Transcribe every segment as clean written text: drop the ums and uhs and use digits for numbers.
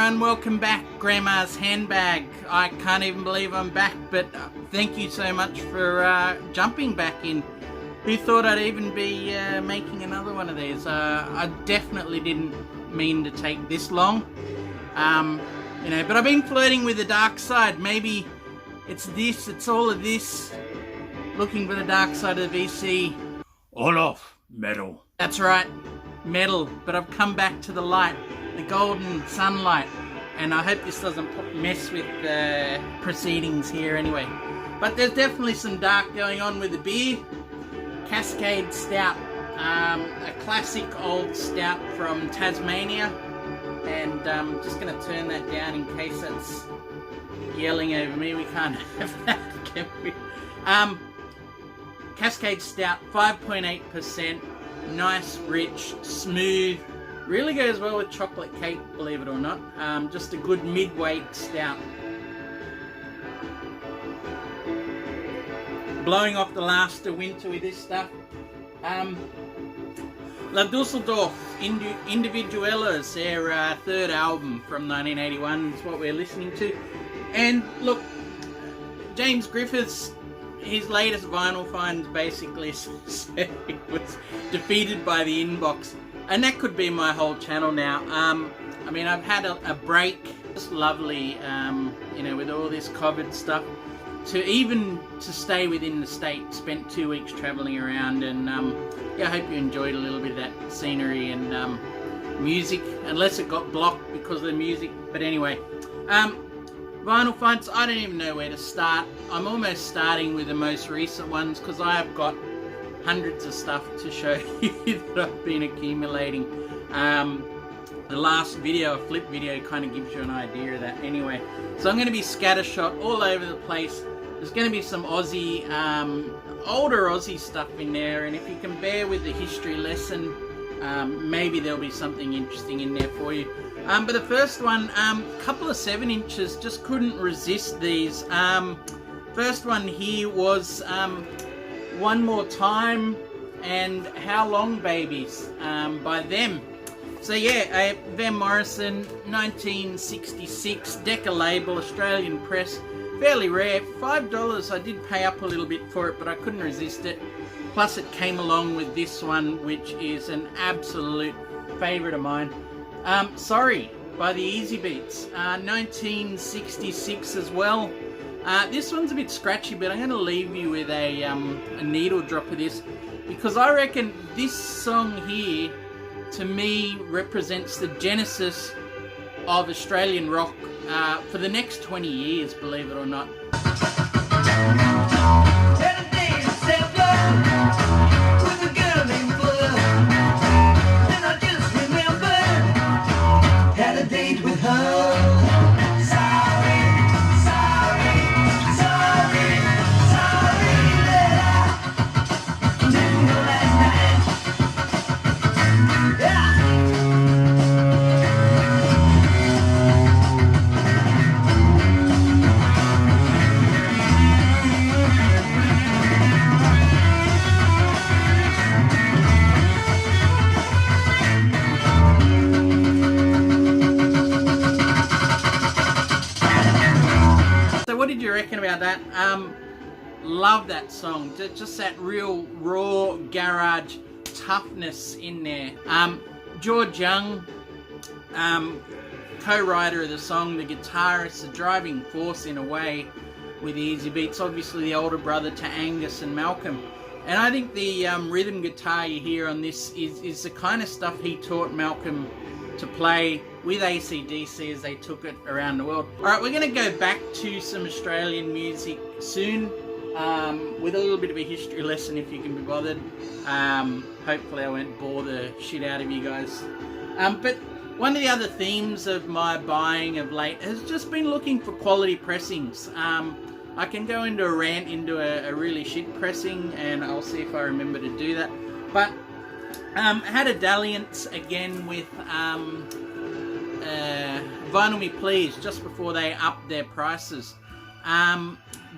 everyone, welcome back. Grandma's Handbag. I can't even believe I'm back, but thank you so much for jumping back in. Who thought I'd even be making another one of these? I definitely didn't mean to take this long. But I've been flirting with the dark side. Maybe it's all of this. Looking for the dark side of the VC. All off, metal. That's right, metal. But I've come back to the light, the golden sunlight. And I hope this doesn't mess with the proceedings here anyway. But there's definitely some dark going on with the beer. Cascade Stout. A classic old stout from Tasmania. And I'm just going to turn that down in case it's yelling over me. We can't have that, can we? Cascade Stout, 5.8%, nice, rich, smooth, really goes well with chocolate cake, believe it or not. Just a good mid-weight stout. Blowing off the last of winter with this stuff. La Dusseldorf Individuelas, their third album from 1981 is what we're listening to. And look, James Griffiths, his latest vinyl find basically said it was defeated by the inbox, and that could be my whole channel now. I mean, I've had a break. It's lovely, with all this COVID stuff, to stay within the state. Spent 2 weeks traveling around, and I hope you enjoyed a little bit of that scenery and music, unless it got blocked because of the music. But anyway, vinyl finds, I don't even know where to start. I'm almost starting with the most recent ones because I have got hundreds of stuff to show you that I've been accumulating. The last video, a flip video, kind of gives you an idea of that anyway. So I'm going to be scattershot all over the place. There's going to be some Aussie, older Aussie stuff in there, and if you can bear with the history lesson, maybe there'll be something interesting in there for you. But the first one, couple of 7-inches, just couldn't resist these. First one here was One More Time and How Long Babies by them. So yeah, Van Morrison, 1966, Decca label, Australian press, fairly rare, $5. I did pay up a little bit for it, but I couldn't resist it. Plus it came along with this one, which is an absolute favourite of mine. Sorry, by the Easy Beats, 1966 as well. This one's a bit scratchy, but I'm going to leave you with a needle drop of this, because I reckon this song here, to me, represents the genesis of Australian rock for the next 20 years, believe it or not. What did you reckon about that? Love that song. Just that real raw garage toughness in there. George Young, co-writer of the song, the guitarist, the driving force in a way with the Easy Beats. Obviously the older brother to Angus and Malcolm. And I think the rhythm guitar you hear on this is the kind of stuff he taught Malcolm to play with AC/DC as they took it around the world. Alright, we're going to go back to some Australian music soon, with a little bit of a history lesson if you can be bothered. Hopefully I won't bore the shit out of you guys. But one of the other themes of my buying of late has just been looking for quality pressings. I can go into a rant into a really shit pressing, and I'll see if I remember to do that. But had a dalliance again with Vinyl Me Please just before they upped their prices.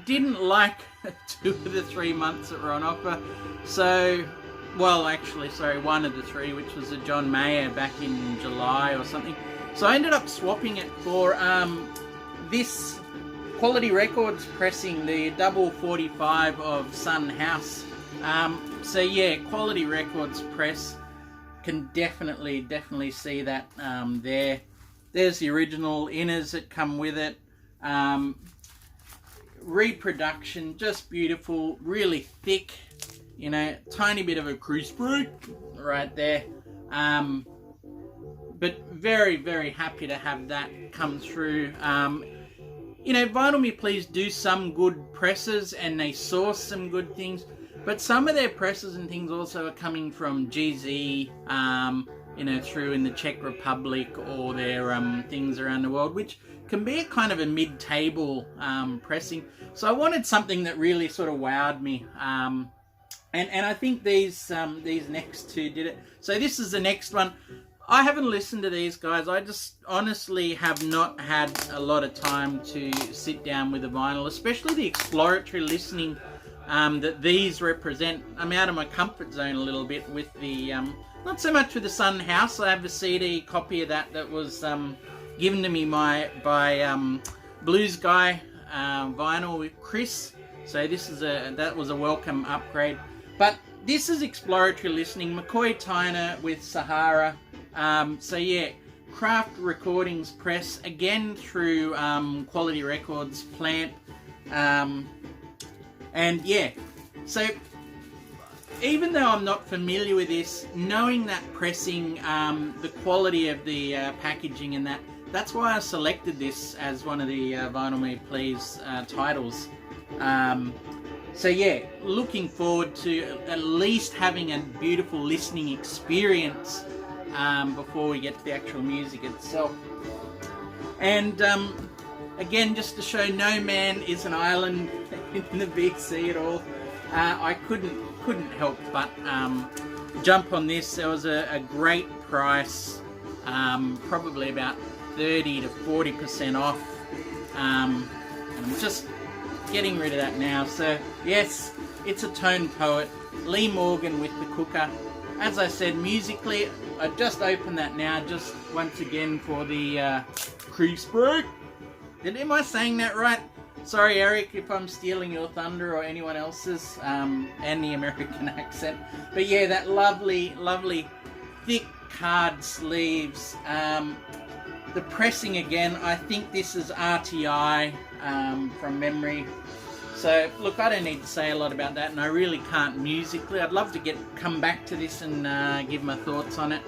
Didn't like 2 of the 3 months that were on offer. So, well, actually, sorry, 1 of the 3, which was a John Mayer back in July or something. So I ended up swapping it for this Quality Records pressing, the double 45 of Sun House. So yeah, Quality Records press, can definitely see that there. There's the original inners that come with it. Reproduction, just beautiful, really thick, you know, tiny bit of a crease break right there. But very happy to have that come through. You know, Vinyl Me Please do some good presses and they source some good things, but some of their presses and things also are coming from GZ, you know, through in the Czech Republic, or their things around the world, which can be a kind of a mid-table pressing. So I wanted something that really sort of wowed me. And I think these next two did it. So this is the next one. I haven't listened to these guys. I just honestly have not had a lot of time to sit down with a vinyl, especially the exploratory listening that these represent. I'm out of my comfort zone a little bit with the, not so much with the Sun House. I have a CD copy of that was given to me by Blues Guy vinyl with Chris. So this is that was a welcome upgrade. But this is exploratory listening, McCoy Tyner with Sahara. So yeah, Craft Recordings press, again through Quality Records plant. And yeah, so even though I'm not familiar with this, knowing that pressing, the quality of the packaging and that's why I selected this as one of the Vinyl Me Please titles. So yeah, looking forward to at least having a beautiful listening experience before we get to the actual music itself. And again, just to show no man is an island in the BC at all, I couldn't help but jump on this. There was a great price, probably about 30 to 40% off, and I'm just getting rid of that now. So yes, it's a tone poet, Lee Morgan with the Cooker. As I said, musically, I just opened that now, just once again for the crease break. Am I saying that right? Sorry, Eric, if I'm stealing your thunder or anyone else's, and the American accent. But yeah, that lovely thick card sleeves. The pressing again, I think this is RTI from memory. So look, I don't need to say a lot about that, and I really can't musically. I'd love to come back to this and give my thoughts on it.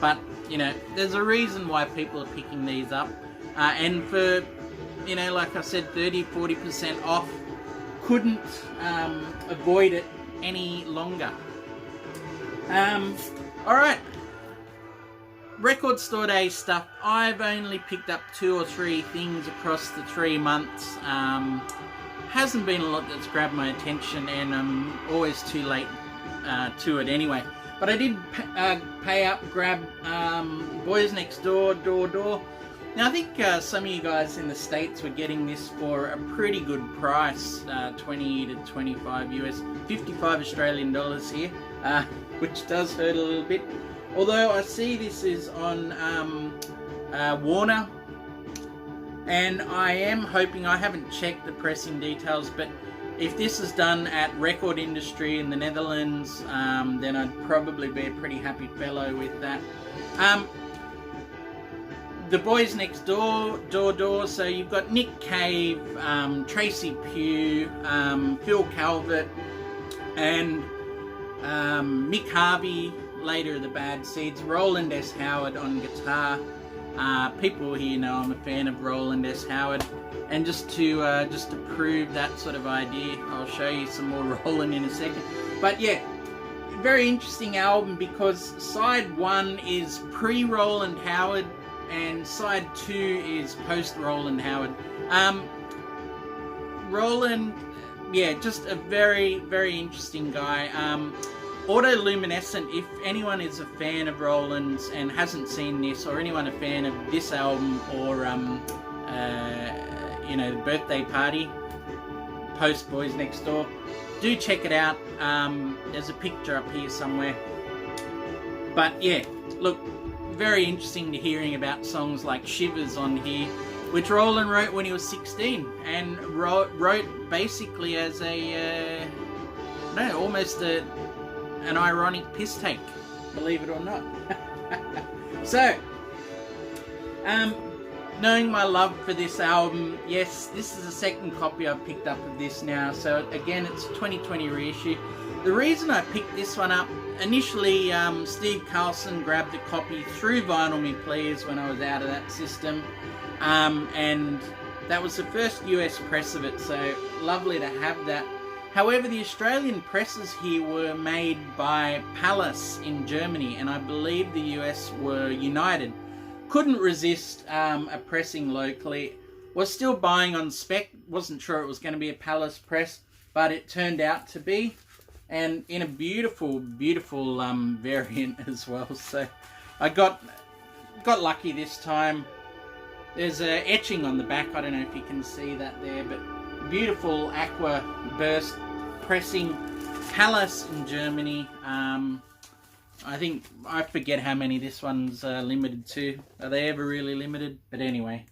But you know, there's a reason why people are picking these up, and for, you know, like I said, 30-40% off, couldn't avoid it any longer. Alright, record store day stuff. I've only picked up 2 or 3 things across the 3 months. Hasn't been a lot that's grabbed my attention, and I'm always too late to it anyway. But I did pay up, grab Boys Next Door, Door. Now I think some of you guys in the States were getting this for a pretty good price, 20 to 25 US, 55 Australian dollars here, which does hurt a little bit. Although I see this is on Warner, and I am hoping, I haven't checked the pressing details, but if this is done at Record Industry in the Netherlands, then I'd probably be a pretty happy fellow with that. The Boys Next Door, Door. So you've got Nick Cave, Tracy Pugh, Phil Calvert, and Mick Harvey, later the Bad Seeds, Roland S. Howard on guitar. People here know I'm a fan of Roland S. Howard, and just to prove that sort of idea, I'll show you some more Roland in a second. But yeah, very interesting album, because side 1 is pre-Roland Howard and side 2 is post-Roland Howard. Roland, yeah, just a very interesting guy. Autoluminescent, if anyone is a fan of Roland's and hasn't seen this, or anyone a fan of this album, or you know, the Birthday Party, post Boys Next Door, do check it out. There's a picture up here somewhere. But yeah, look, very interesting to hearing about songs like Shivers on here, which Roland wrote when he was 16, and wrote basically as a, almost an ironic piss take, believe it or not. So, knowing my love for this album, yes, this is the second copy I've picked up of this now, so again, it's a 2020 reissue. The reason I picked this one up, initially Steve Carlson grabbed a copy through Vinyl Me Please when I was out of that system, and that was the first US press of it, so lovely to have that. However, the Australian presses here were made by Palace in Germany, and I believe the US were United. Couldn't resist a pressing locally. Was still buying on spec. Wasn't sure it was going to be a Palace press, but it turned out to be, and in a beautiful, beautiful variant as well. So I got lucky this time. There's a etching on the back. I don't know if you can see that there, but beautiful aqua burst pressing, Palace in Germany. I forget how many this one's limited to. Are they ever really limited? But anyway.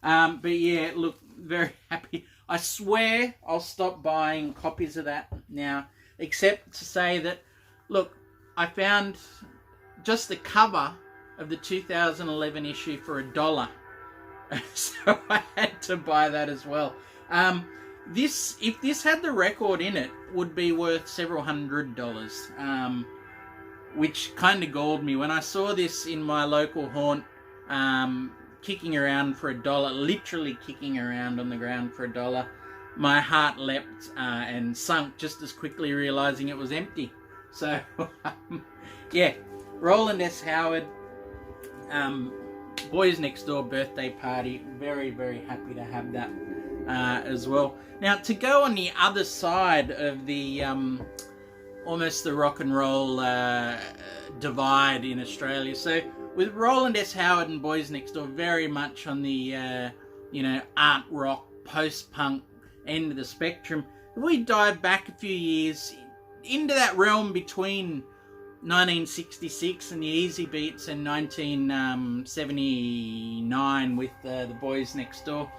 But yeah, look, very happy. I swear I'll stop buying copies of that now, except to say that, look, I found just the cover of the 2011 issue for $1. So I had to buy that as well. If this had the record in it, would be worth several $100s. Which kind of galled me when I saw this in my local haunt, kicking around for $1, literally kicking around on the ground for $1. My heart leapt and sunk just as quickly, realizing it was empty. So, yeah, Roland S. Howard, Boys Next Door birthday party. Very, very happy to have that as well. Now, to go on the other side of the almost the rock and roll divide in Australia. So with Roland S. Howard and Boys Next Door very much on the art rock, post-punk end of the spectrum, if we dive back a few years into that realm between 1966 and the Easy Beats and 1979 with the Boys Next Door,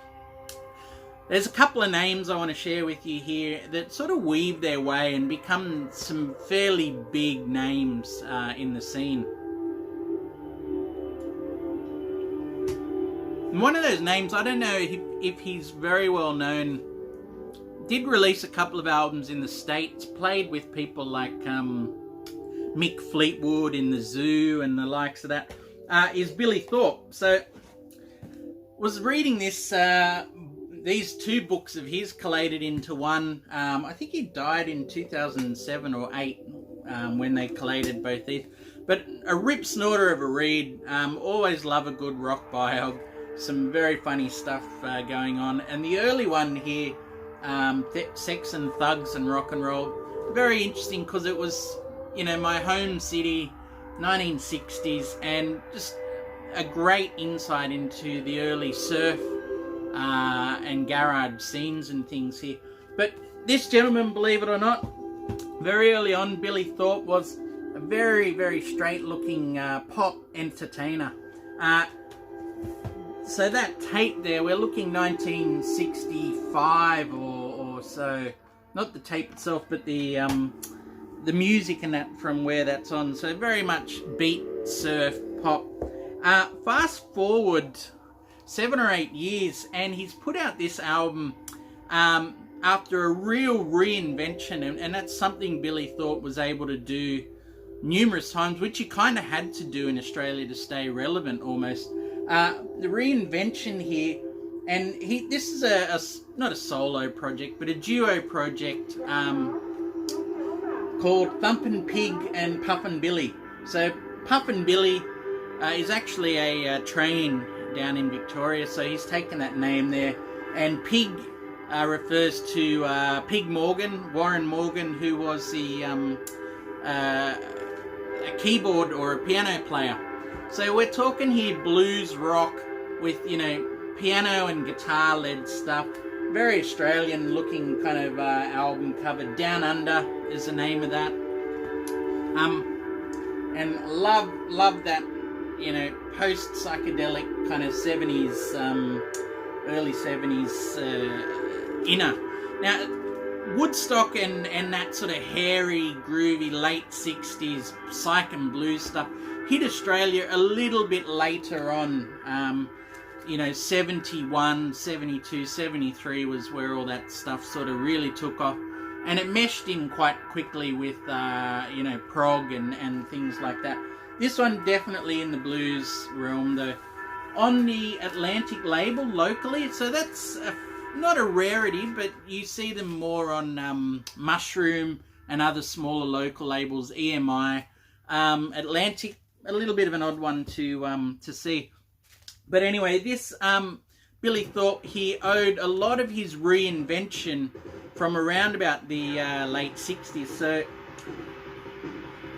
there's a couple of names I want to share with you here that sort of weave their way and become some fairly big names in the scene. And one of those names, I don't know if he's very well known, did release a couple of albums in the States, played with people like Mick Fleetwood in the Zoo and the likes of that, is Billy Thorpe. So, was reading this... these two books of his collated into one. I think he died in 2007 or 8 when they collated both these. But a rip snorter of a read. Always love a good rock biog. Some very funny stuff going on. And the early one here, Sex and Thugs and Rock and Roll, very interesting because it was, my home city, 1960s, and just a great insight into the early surf and garage scenes and things here. But this gentleman, believe it or not, very early on, Billy Thorpe was a very, very straight-looking pop entertainer. So that tape there, we're looking 1965 or so. Not the tape itself, but the music and that from where that's on. So very much beat, surf, pop. Fast forward 7 or 8 years, and he's put out this album after a real reinvention, and that's something Billy Thorpe was able to do numerous times, which he kind of had to do in Australia to stay relevant almost. The reinvention here, and this is not a solo project, but a duo project called Thumpin' Pig and Puffin' Billy. So Puffin' Billy is actually a train down in Victoria, so he's taken that name there. And Pig refers to Pig Morgan, Warren Morgan, who was a keyboard or a piano player. So we're talking here blues rock with, piano and guitar led stuff. Very Australian looking kind of album cover. Down Under is the name of that. And love that, you know, post-psychedelic kind of 70s, early 70s inner. Now, Woodstock and that sort of hairy, groovy, late 60s psych and blues stuff hit Australia a little bit later on. You know, 71, 72, 73 was where all that stuff sort of really took off. And it meshed in quite quickly with, you know, prog and things like that. This one definitely in the blues realm, though. On the Atlantic label locally, so that's not a rarity, but you see them more on Mushroom and other smaller local labels, EMI. Atlantic, a little bit of an odd one to see. But anyway, this Billy Thorpe, he owed a lot of his reinvention from around about the late 60s. So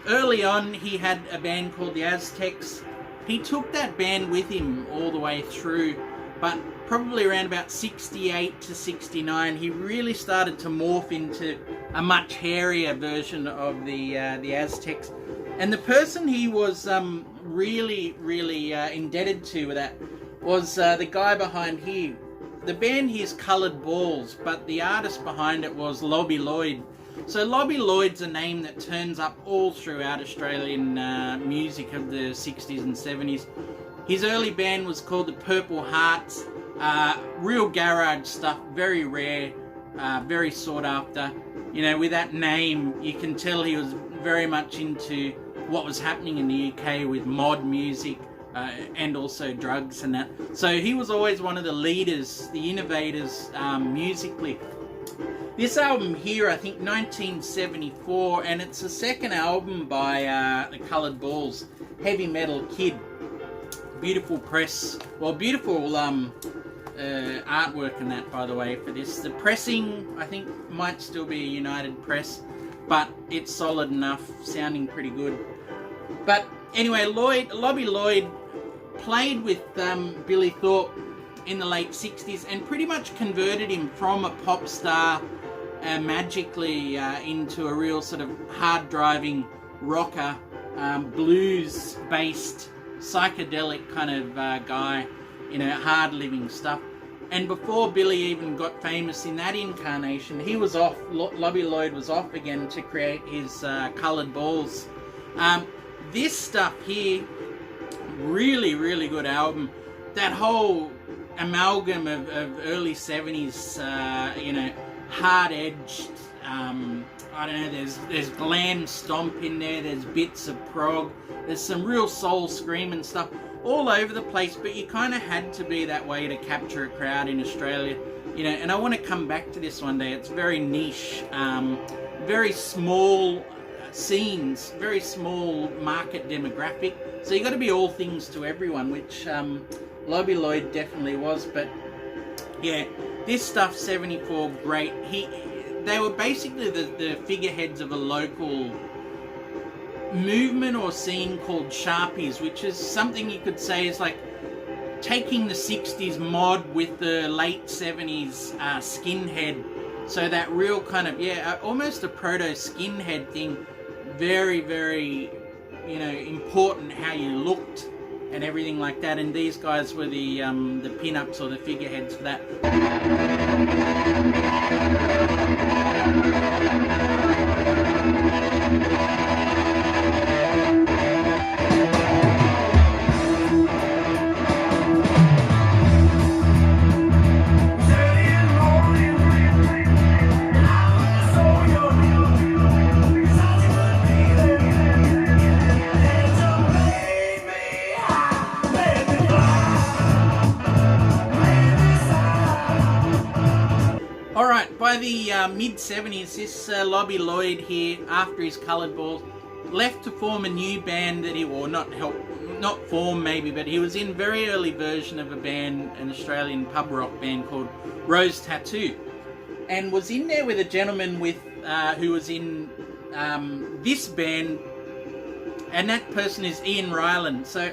early on, he had a band called the Aztecs. He took that band with him all the way through, but probably around about 68 to 69, he really started to morph into a much hairier version of the Aztecs. And the person he was really indebted to that was the guy behind here. The band here is Coloured Balls, but the artist behind it was Lobby Lloyd. So Lobby Lloyd's a name that turns up all throughout Australian music of the 60s and 70s. His early band was called the Purple Hearts. Real garage stuff, very rare, very sought after. You know, with that name, you can tell he was very much into what was happening in the UK with mod music and also drugs and that. So he was always one of the leaders, the innovators musically. This album here, I think 1974, and it's the second album by the Coloured Balls, Heavy Metal Kid. Beautiful press, well, beautiful artwork and that, by the way, for this. The pressing, I think, might still be a United Press, but it's solid enough, sounding pretty good. But anyway, Lobby Lloyd played with Billy Thorpe in the late 60s and pretty much converted him from a pop star magically into a real sort of hard-driving rocker, blues-based, psychedelic kind of guy, you know, hard-living stuff. And before Billy even got famous in that incarnation, he was off, Lobby Lloyd was off again to create his Coloured Balls. This stuff here, really good album. That whole amalgam of early 70s, you know, hard-edged, I don't know, there's glam stomp in there, there's bits of prog, there's some real soul screaming stuff all over the place, but you kind of had to be that way to capture a crowd in Australia, you know. And I want to come back to this one day. It's very niche, very small scenes, very small market demographic, so you got to be all things to everyone, which Lobby Lloyd definitely was. But yeah, this stuff, 74, great. They were basically the figureheads of a local movement or scene called Sharpies, which is something you could say is like taking the 60s mod with the late 70s skinhead. So that real kind of, yeah, almost a proto-skinhead thing. Very, you know, important how you looked and everything like that. And these guys were the pin-ups or the figureheads for that. By the mid-70s, this Lobby Lloyd here, after his Coloured Balls, left to form a new band that he, or not form maybe, but he was in very early version of a band, an Australian pub rock band called Rose Tattoo, and was in there with a gentleman with who was in this band, and that person is Ian Ryland. So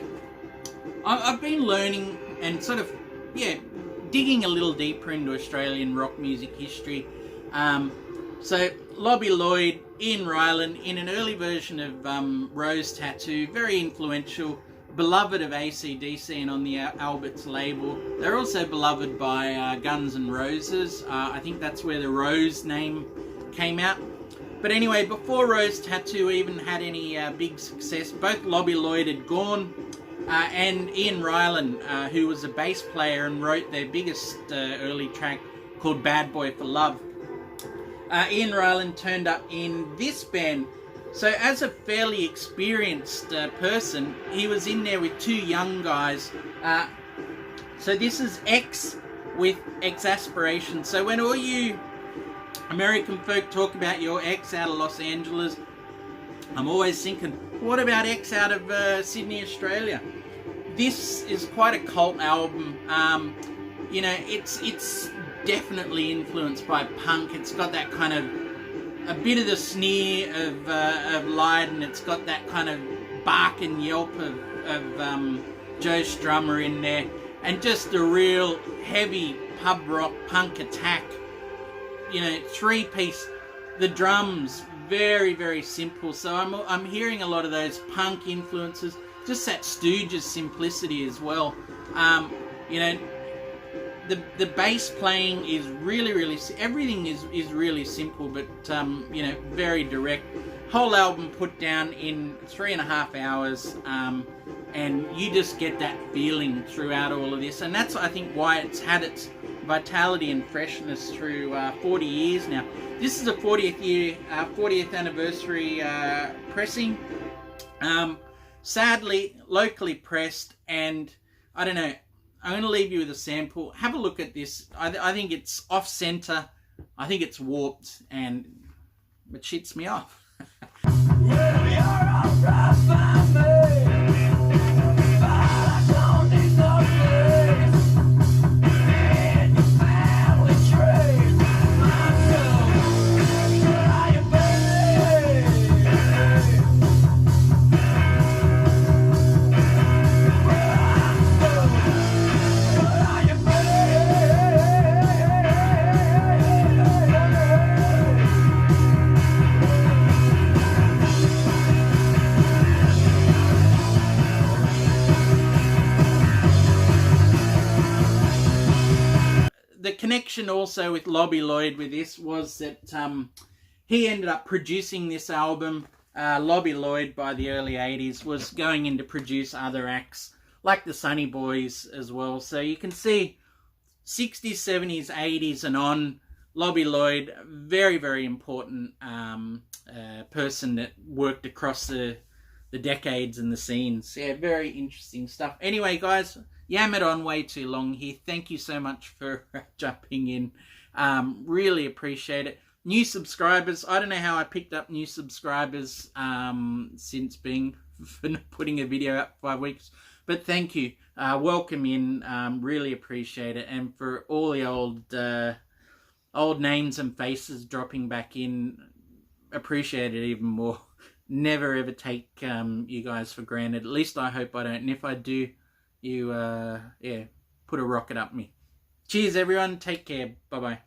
I've been learning and sort of, yeah, digging a little deeper into Australian rock music history. So Lobby Lloyd, Ian Ryland, in an early version of Rose Tattoo, very influential, beloved of AC/DC and on the Albert's label. They're also beloved by Guns N' Roses. I think that's where the Rose name came out. But anyway, before Rose Tattoo even had any big success, both Lobby Lloyd had gone, and Ian Ryland, who was a bass player and wrote their biggest early track called Bad Boy for Love. Ian Ryland turned up in this band. So as a fairly experienced person, he was in there with two young guys. So this is X with Exasperation. So when all you American folk talk about your X out of Los Angeles, I'm always thinking, what about X out of Sydney, Australia? This is quite a cult album. You know, it's definitely influenced by punk. It's got that kind of a bit of the sneer of Lydon. It's got that kind of bark and yelp of Joe Strummer in there, and just a real heavy pub rock punk attack. You know, three-piece. The drums very, very simple. So I'm hearing a lot of those punk influences. Just that Stooges simplicity as well. You know, the bass playing is really everything is really simple, but you know, very direct. Whole album put down in 3.5 hours, and you just get that feeling throughout all of this, and that's, I think, why it's had its vitality and freshness through 40 years now. This is a 40th anniversary pressing. Sadly, locally pressed, and I don't know. I'm going to leave you with a sample. Have a look at this. I think it's off-center. I think it's warped, and it shits me off. Well, you're alright by me, but I don't need no place in your family tree. I'm so trying, babe. The connection also with Lobby Lloyd with this was that he ended up producing this album. Lobby Lloyd, by the early 80s, was going in to produce other acts like the Sunny Boys as well. So you can see 60s, 70s, 80s and on, Lobby Lloyd, very, very important person that worked across the decades and the scenes. Yeah, very interesting stuff. Anyway, guys, yammered on way too long here. Thank you so much for jumping in. Really appreciate it. New subscribers. I don't know how I picked up new subscribers since putting a video up for 5 weeks. But thank you. Welcome in. Really appreciate it. And for all the old names and faces dropping back in, appreciate it even more. Never ever take you guys for granted. At least I hope I don't. And if I do, you, yeah, put a rocket up me. Cheers, everyone. Take care. Bye-bye.